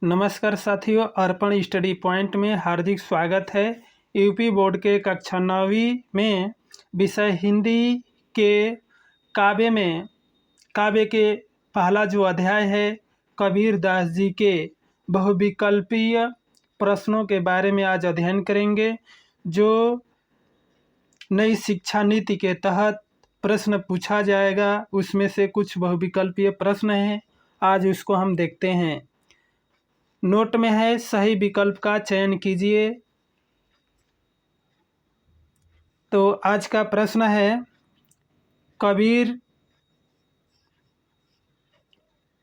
नमस्कार साथियों, अर्पण study point में हार्दिक स्वागत है। यूपी बोर्ड के कक्षा 9वीं में विषय हिंदी के काव्य के पहला जो अध्याय है कबीर दास जी के बहुविकल्पीय प्रश्नों के बारे में आज अध्ययन करेंगे। जो नई शिक्षा नीति के तहत प्रश्न पूछा जाएगा उसमें से कुछ बहुविकल्पीय प्रश्न हैं, आज उसको हम देखते हैं। नोट में है, सही विकल्प का चयन कीजिए। तो आज का प्रश्न है,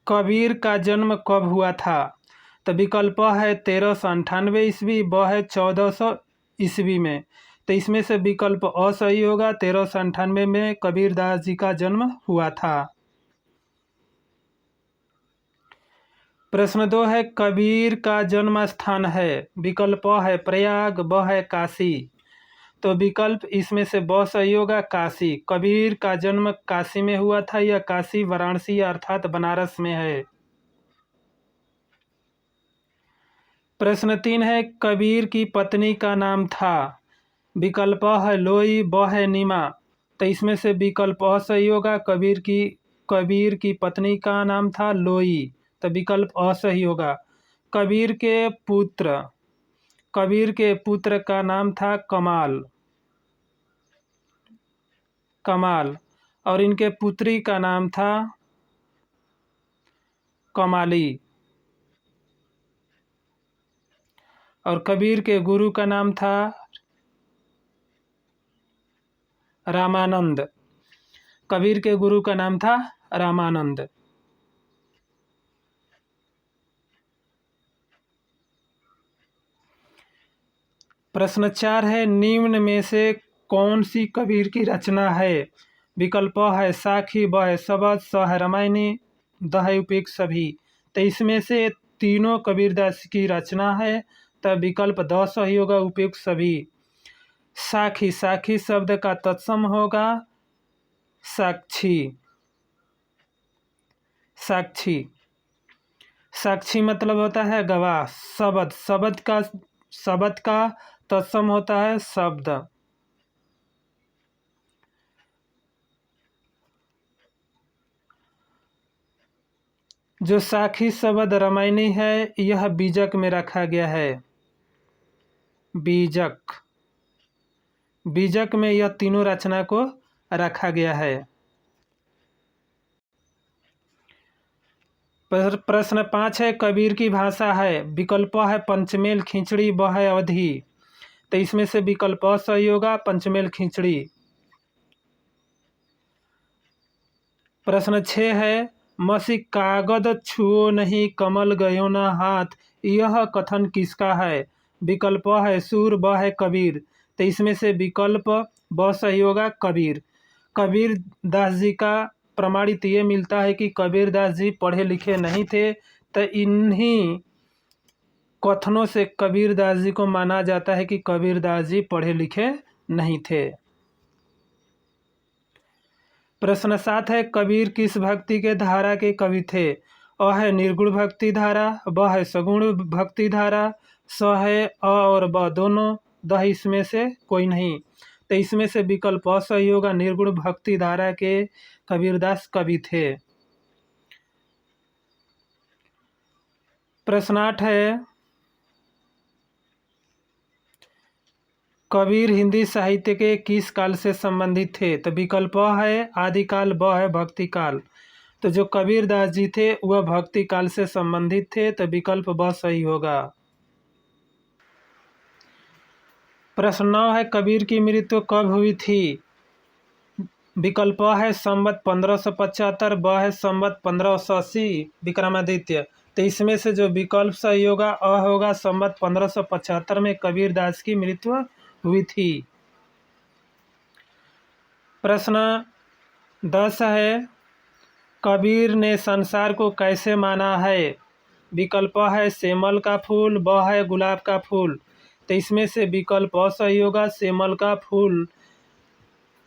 कबीर का जन्म कब हुआ था? तो विकल्प है 1398 ईस्वी, ब है 1400 ईस्वी में। तो इसमें से विकल्प अ सही होगा। 1398 में कबीर दास जी का जन्म हुआ था। प्रश्न 2 है, कबीर का जन्म स्थान है। विकल्प अ है प्रयाग, ब है काशी। तो विकल्प इसमें से ब सही होगा, काशी। कबीर का जन्म काशी में हुआ था। यह काशी वाराणसी अर्थात बनारस में है। प्रश्न 3 है, कबीर की पत्नी का नाम था। विकल्प अ है लोई, ब है नीमा। तो इसमें से विकल्प अ सही होगा, कबीर की पत्नी का नाम था लोई। तो विकल्प अ सही होगा। कबीर के पुत्र का नाम था कमाल और इनके पुत्री का नाम था कमाली। और कबीर के गुरु का नाम था रामानंद। कबीर के गुरु का नाम था रामानंद। प्रश्न 4 है, निम्न में से कौन सी कबीर की रचना है? विकल्प है साखी, ब है शबद, स है रामायणी, द है उपयुक्त सभी। तो इसमें से तीनों कबीरदास की रचना है। तब विकल्प द सही होगा, उपयुक्त सभी। साखी शब्द का तत्सम होगा साक्षी मतलब होता है गवाह। शबद का तत्सम होता है शब्द। जो साखी शब्द रामायणी है यह बीजक में रखा गया है। बीजक में यह तीनों रचना को रखा गया है। प्रश्न 5 है, कबीर की भाषा है। विकल्प है पंचमेल खिचड़ी, ब है अवधी। तो इसमें से विकल्प सही होगा, पंचमेल खिचड़ी। प्रश्न 6 है, मसी कागद छुओ नहीं कमल गयो न हाथ, यह कथन किसका है? विकल्प है सूर, ब है कबीर। तो इसमें से विकल्प ब सही होगा, कबीर दास जी का प्रमाणित ये मिलता है कि कबीर दास जी पढ़े लिखे नहीं थे। तो इन्हीं कथनों से कबीर दास जी को माना जाता है कि कबीर दास जी पढ़े लिखे नहीं थे। प्रश्न 7 है, कबीर किस भक्ति के धारा के कवि थे? अ है निर्गुण भक्ति धारा, ब है सगुण भक्ति धारा, स है अ और ब दोनों, द इसमें से कोई नहीं। तो इसमें से विकल्प अ सही होगा, निर्गुण भक्ति धारा के कबीरदास कवि थे। प्रश्न 8 है, कबीर हिंदी साहित्य के किस काल से संबंधित थे? तो विकल्प है आदिकाल, ब है भक्ति काल। तो जो कबीर दास जी थे वह भक्ति काल से संबंधित थे। तो विकल्प ब सही होगा। प्रश्न 9 है, कबीर की मृत्यु कब हुई थी? विकल्प है संवत 1575, ब है संवत 1580 विक्रमादित्य। तो इसमें से जो विकल्प सही होगा अ होगा, संवत 1575 में कबीर दास की मृत्यु हुई थी। प्रश्न 10 है, कबीर ने संसार को कैसे माना है? विकल्प है सेमल का फूल, ब है गुलाब का फूल। तो इसमें से विकल्प अ सही होगा, सेमल का फूल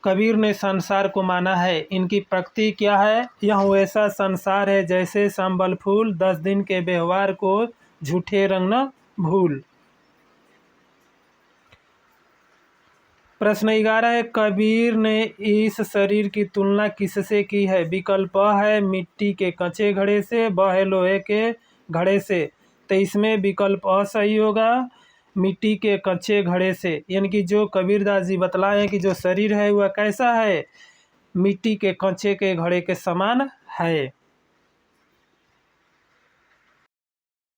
कबीर ने संसार को माना है। इनकी पंक्ति क्या है? यह वैसा संसार है जैसे संबल फूल, 10 दिन के व्यवहार को झूठे रंग न भूल। प्रश्न 11 है, कबीर ने इस शरीर की तुलना किससे की है? विकल्प अ है मिट्टी के कच्चे घड़े से, ब है लोहे के घड़े से। तो इसमें विकल्प अ सही होगा, मिट्टी के कच्चे घड़े से। यानी कि जो कबीरदास जी बतलाए हैं कि जो शरीर है वह कैसा है, मिट्टी के कच्चे के घड़े के समान है।